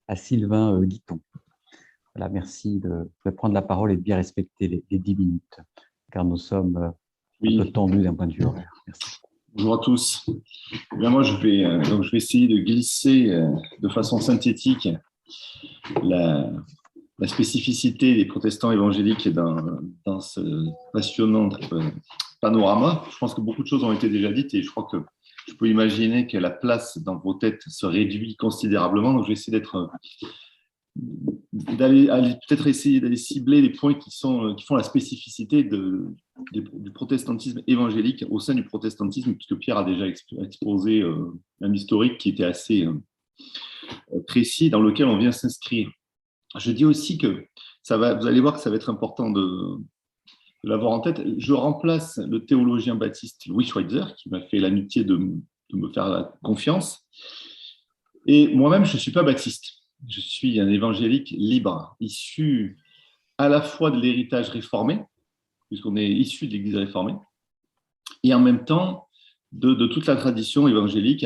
à Sylvain Guiton. Voilà, merci de prendre la parole et de bien respecter les 10 minutes, car nous sommes un peu tendus d'un point de vue horaire. Merci. Bonjour à tous. Bien, moi, je vais essayer de glisser de façon synthétique la spécificité des protestants évangéliques dans ce passionnant panorama. Je pense que beaucoup de choses ont été déjà dites et je crois que je peux imaginer que la place dans vos têtes se réduit considérablement. Donc, je vais essayer peut-être essayer d'aller cibler les points qui font la spécificité du protestantisme évangélique au sein du protestantisme, puisque Pierre a déjà exposé un historique qui était assez précis dans lequel on vient s'inscrire. Je dis aussi que vous allez voir que ça va être important de l'avoir en tête. Je remplace le théologien baptiste Louis Schweitzer, qui m'a fait l'amitié de me faire la confiance. Et moi-même, je ne suis pas baptiste. Je suis un évangélique libre, issu à la fois de l'héritage réformé, puisqu'on est issu de l'Église réformée, et en même temps de toute la tradition évangélique,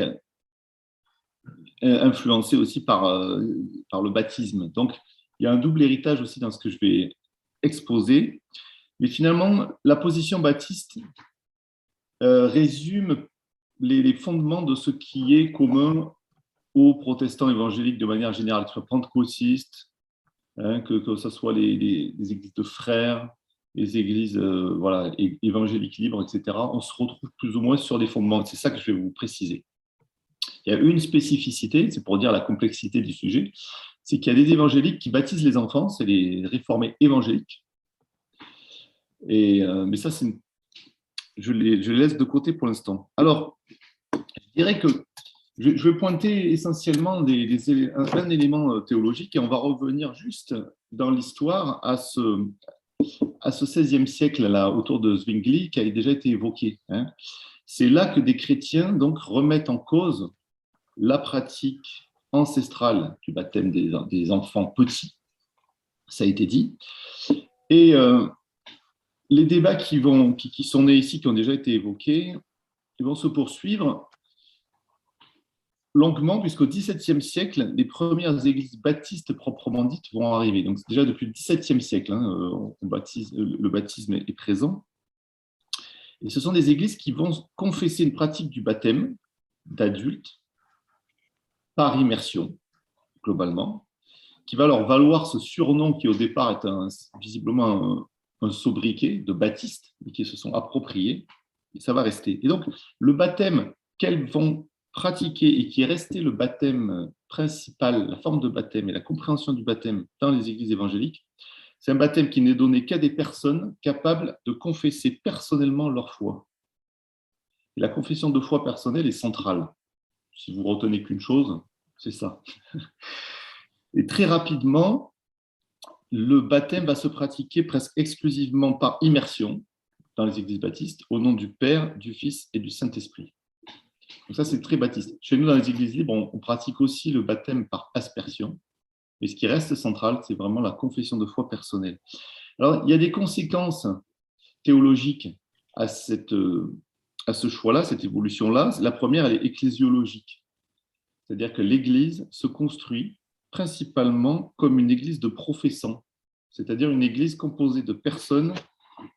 influencée aussi par le baptisme. Donc, il y a un double héritage aussi dans ce que je vais exposer. Mais finalement, la position baptiste résume les fondements de ce qui est commun aux protestants évangéliques de manière générale, que ce soit pentecôtistes, que ce soit les églises de frères, les églises évangéliques libres, etc. On se retrouve plus ou moins sur des fondements. C'est ça que je vais vous préciser. Il y a une spécificité, c'est pour dire la complexité du sujet, c'est qu'il y a des évangéliques qui baptisent les enfants, c'est les réformés évangéliques. Mais ça, je les laisse de côté pour l'instant. Alors, je dirais que je vais pointer essentiellement un élément théologique et on va revenir juste dans l'histoire à ce XVIe siècle, là, autour de Zwingli, qui a déjà été évoqué. C'est là que des chrétiens donc, remettent en cause la pratique ancestrale du baptême des enfants petits. Ça a été dit. Et les débats qui sont nés ici, qui ont déjà été évoqués, ils vont se poursuivre longuement, puisqu'au XVIIe siècle, les premières églises baptistes proprement dites vont arriver. Donc, c'est déjà depuis le XVIIe siècle, le baptisme est présent. Et ce sont des églises qui vont confesser une pratique du baptême d'adultes par immersion, globalement, qui va leur valoir ce surnom qui, au départ, est visiblement un sobriquet de baptiste, et qui se sont appropriés, et ça va rester. Et donc, le baptême qu'elles vont pratiquer et qui est resté le baptême principal, la forme de baptême et la compréhension du baptême dans les églises évangéliques, c'est un baptême qui n'est donné qu'à des personnes capables de confesser personnellement leur foi. Et la confession de foi personnelle est centrale. Si vous retenez qu'une chose, c'est ça. Et très rapidement, le baptême va se pratiquer presque exclusivement par immersion dans les églises baptistes, au nom du Père, du Fils et du Saint-Esprit. Donc ça, c'est très baptiste. Chez nous, dans les églises libres, on pratique aussi le baptême par aspersion. Mais ce qui reste central, c'est vraiment la confession de foi personnelle. Alors, il y a des conséquences théologiques à ce choix-là, cette évolution-là. La première, elle est ecclésiologique. C'est-à-dire que l'Église se construit principalement comme une église de professants, c'est-à-dire une église composée de personnes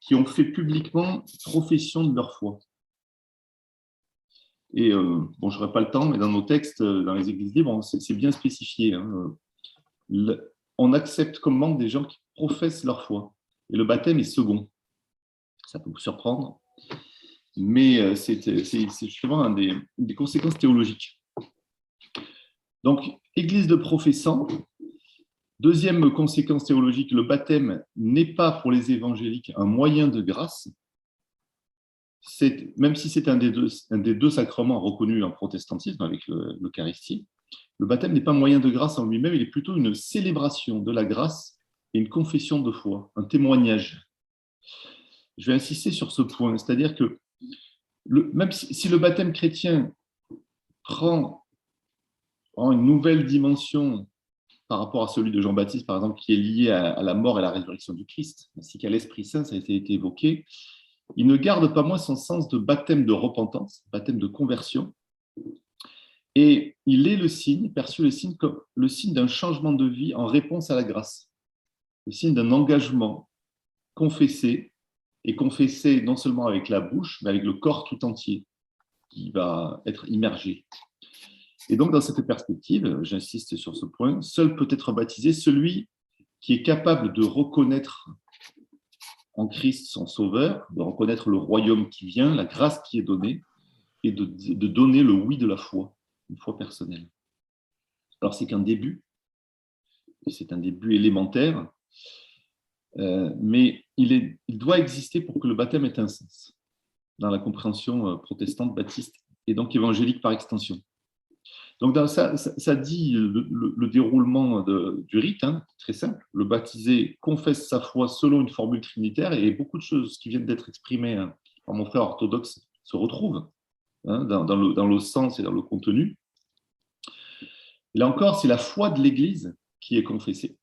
qui ont fait publiquement profession de leur foi. Et je n'aurai pas le temps, mais dans nos textes, dans les églises libres, c'est bien spécifié. On accepte comme membre des gens qui professent leur foi. Et le baptême est second. Ça peut vous surprendre, mais c'est justement une des conséquences théologiques. Donc, église de professants. Deuxième conséquence théologique, le baptême n'est pas pour les évangéliques un moyen de grâce. Même si c'est un des deux sacrements reconnus en protestantisme avec l'Eucharistie, le baptême n'est pas un moyen de grâce en lui-même, il est plutôt une célébration de la grâce et une confession de foi, un témoignage. Je vais insister sur ce point, c'est-à-dire que même si le baptême chrétien prend une nouvelle dimension par rapport à celui de Jean-Baptiste, par exemple, qui est lié à la mort et à la résurrection du Christ, ainsi qu'à l'Esprit Saint, ça a été évoqué, il ne garde pas moins son sens de baptême de repentance, baptême de conversion, Et il est le signe, perçu le signe comme le signe d'un changement de vie en réponse à la grâce, le signe d'un engagement confessé, et confessé non seulement avec la bouche, mais avec le corps tout entier qui va être immergé. Et donc, dans cette perspective, j'insiste sur ce point, seul peut être baptisé celui qui est capable de reconnaître en Christ son Sauveur, de reconnaître le royaume qui vient, la grâce qui est donnée, et de donner le oui de la foi, une foi personnelle. Alors, c'est qu'un début, c'est un début élémentaire, mais il doit exister pour que le baptême ait un sens dans la compréhension protestante, baptiste, et donc évangélique par extension. Donc, ça dit le déroulement du rite, hein, très simple. Le baptisé confesse sa foi selon une formule trinitaire, et beaucoup de choses qui viennent d'être exprimées par mon frère orthodoxe se retrouvent dans le sens et dans le contenu. Et là encore, c'est la foi de l'Église qui est confessée.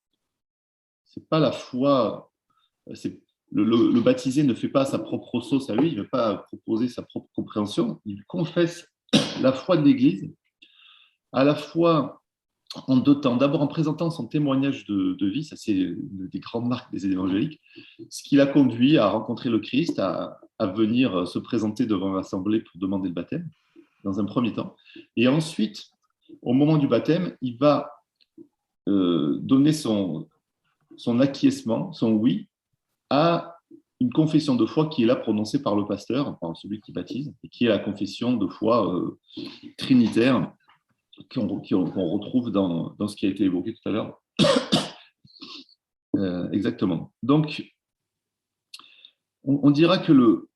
C'est pas la foi. Le baptisé ne fait pas sa propre sauce à lui, il ne va pas proposer sa propre compréhension. Il confesse la foi de l'Église, à la fois en deux temps. D'abord en présentant son témoignage de vie, ça c'est une des grandes marques des évangéliques, ce qui l'a conduit à rencontrer le Christ, à venir se présenter devant l'assemblée pour demander le baptême, dans un premier temps. Et ensuite, au moment du baptême, il va donner son acquiescement, son oui, à une confession de foi qui est là prononcée par le pasteur, par celui qui baptise, et qui est la confession de foi trinitaire qu'on retrouve dans ce qui a été évoqué tout à l'heure. Exactement. Donc, on dira que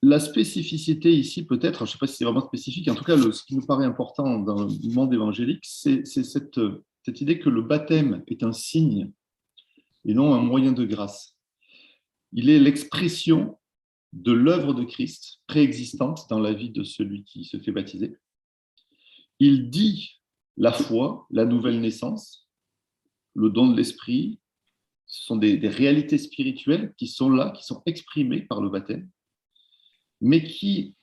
la spécificité ici, peut-être, je ne sais pas si c'est vraiment spécifique, en tout cas, ce qui nous paraît important dans le monde évangélique, c'est cette idée que le baptême est un signe et non un moyen de grâce. Il est l'expression de l'œuvre de Christ préexistante dans la vie de celui qui se fait baptiser. Il dit la foi, la nouvelle naissance, le don de l'esprit. Ce sont des réalités spirituelles qui sont là, qui sont exprimées par le baptême, mais qui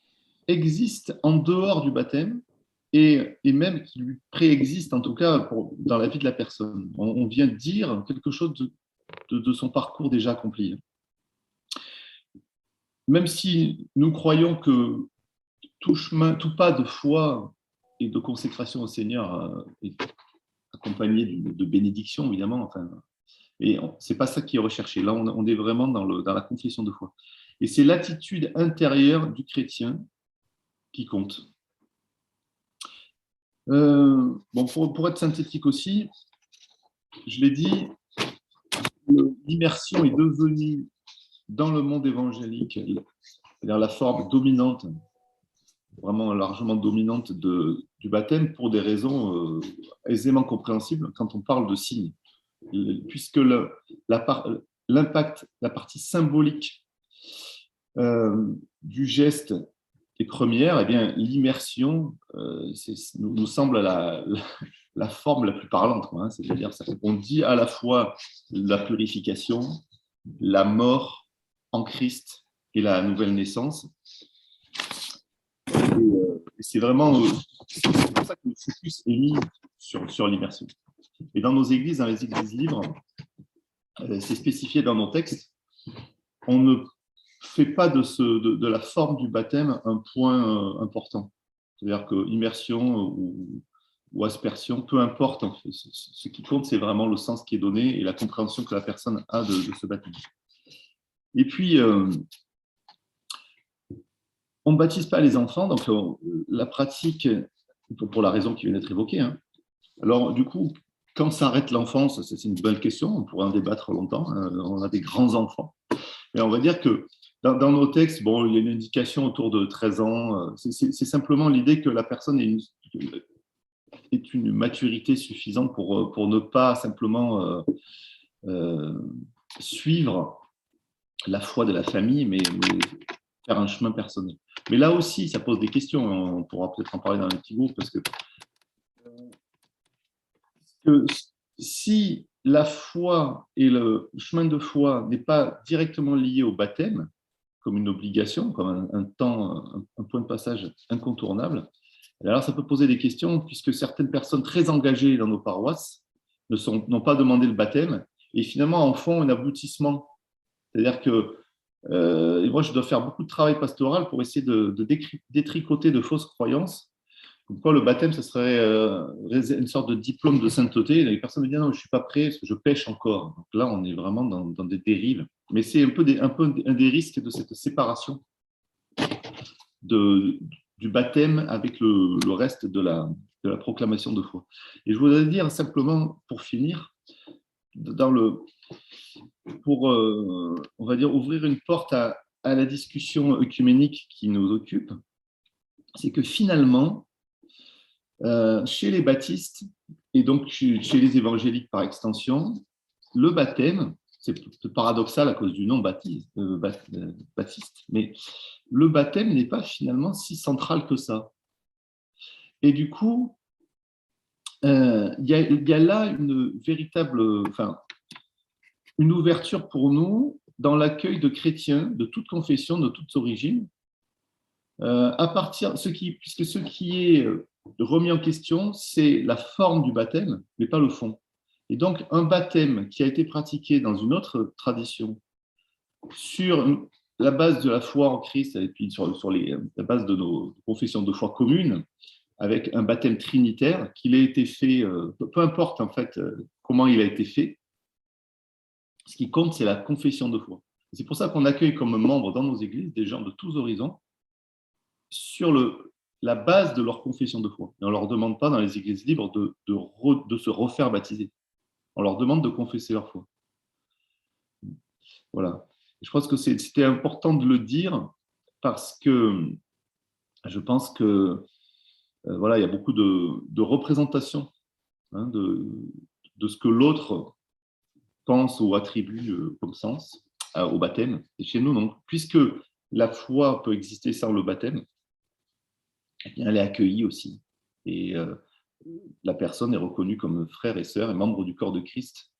existent en dehors du baptême et même qui lui préexistent, en tout cas dans la vie de la personne. On vient dire quelque chose de son parcours déjà accompli. Même si nous croyons que tout pas de foi et de consécration au Seigneur est accompagné de bénédiction, évidemment, enfin, et ce n'est pas ça qui est recherché. Là, on est vraiment dans la confession de foi. Et c'est l'attitude intérieure du chrétien qui compte. Pour être synthétique aussi, je l'ai dit, l'immersion est devenue, dans le monde évangélique, c'est-à-dire la forme dominante, vraiment largement dominante du baptême, pour des raisons aisément compréhensibles quand on parle de signes. Puisque l'impact, la partie symbolique du geste est première, eh bien, l'immersion nous semble la forme la plus parlante. Hein, c'est-à-dire qu'on dit à la fois la purification, la mort en Christ et la nouvelle naissance. Et c'est vraiment c'est pour ça que le focus est mis sur l'immersion. Et dans nos églises, dans les églises libres, c'est spécifié dans nos textes, on ne fait pas de la forme du baptême un point important. C'est-à-dire que immersion ou aspersion, peu importe. En fait. Ce qui compte, c'est vraiment le sens qui est donné et la compréhension que la personne a de ce baptême. Et puis, on ne baptise pas les enfants, donc la pratique, pour la raison qui vient d'être évoquée. Hein. Alors, du coup, quand s'arrête l'enfance, c'est une bonne question, on pourrait en débattre longtemps. On a des grands enfants. Mais on va dire que dans nos textes, bon, il y a une indication autour de 13 ans. C'est simplement l'idée que la personne ait une maturité suffisante pour ne pas simplement suivre la foi de la famille, mais faire un chemin personnel. Mais là aussi, ça pose des questions. On pourra peut-être en parler dans un petit groupe, parce que si la foi et le chemin de foi n'est pas directement lié au baptême, comme une obligation, comme un point de passage incontournable, Et alors, ça peut poser des questions, puisque certaines personnes très engagées dans nos paroisses n'ont pas demandé le baptême, et finalement en font un aboutissement. C'est-à-dire que et moi, je dois faire beaucoup de travail pastoral pour essayer de détricoter de fausses croyances. Comme quoi, le baptême, ce serait une sorte de diplôme de sainteté. Les personnes me disent non, je ne suis pas prêt parce que je pêche encore. Donc là, on est vraiment dans des dérives. Mais c'est un peu un des risques de cette séparation du baptême avec le reste de la proclamation de foi. Et je voudrais dire simplement, pour finir, pour, on va dire, ouvrir une porte à la discussion œcuménique qui nous occupe, c'est que finalement, chez les baptistes, et donc chez les évangéliques par extension, le baptême, c'est paradoxal à cause du nom baptiste, mais le baptême n'est pas finalement si central que ça. Et du coup, il y a là une véritable, une ouverture pour nous dans l'accueil de chrétiens de toute confession, de toutes origines, puisque ce qui est remis en question, c'est la forme du baptême, mais pas le fond. Et donc, un baptême qui a été pratiqué dans une autre tradition, sur la base de la foi en Christ, et puis sur la base de nos confessions de foi communes, avec un baptême trinitaire, qu'il ait été fait, peu importe en fait comment il a été fait, ce qui compte, c'est la confession de foi. C'est pour ça qu'on accueille comme membres dans nos églises des gens de tous horizons sur la base de leur confession de foi. Et on ne leur demande pas dans les églises libres de se refaire baptiser. On leur demande de confesser leur foi. Voilà. Je pense que c'était important de le dire parce que je pense que voilà, il y a beaucoup de représentations de ce que l'autre pense ou attribue comme sens au baptême. Et chez nous, donc, puisque la foi peut exister sans le baptême, eh bien, elle est accueillie aussi. Et la personne est reconnue comme frère et sœur et membre du corps de Christ,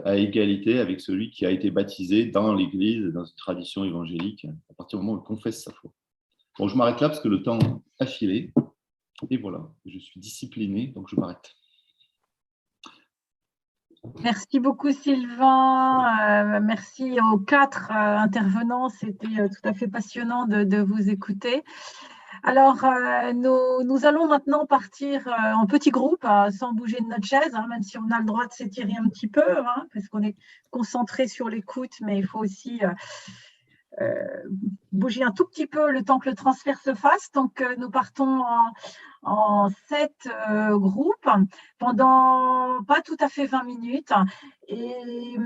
à égalité avec celui qui a été baptisé dans l'Église, dans une tradition évangélique, à partir du moment où il confesse sa foi. Bon, je m'arrête là parce que le temps a filé. Et voilà, je suis discipliné, donc je m'arrête. Merci beaucoup Sylvain, merci aux 4 intervenants, c'était tout à fait passionnant de vous écouter. Alors, nous allons maintenant partir en petits groupes, sans bouger de notre chaise, même si on a le droit de s'étirer un petit peu, parce qu'on est concentré sur l'écoute, mais il faut aussi bouger un tout petit peu le temps que le transfert se fasse. Donc, nous partons en 7 groupes pendant pas tout à fait 20 minutes. Et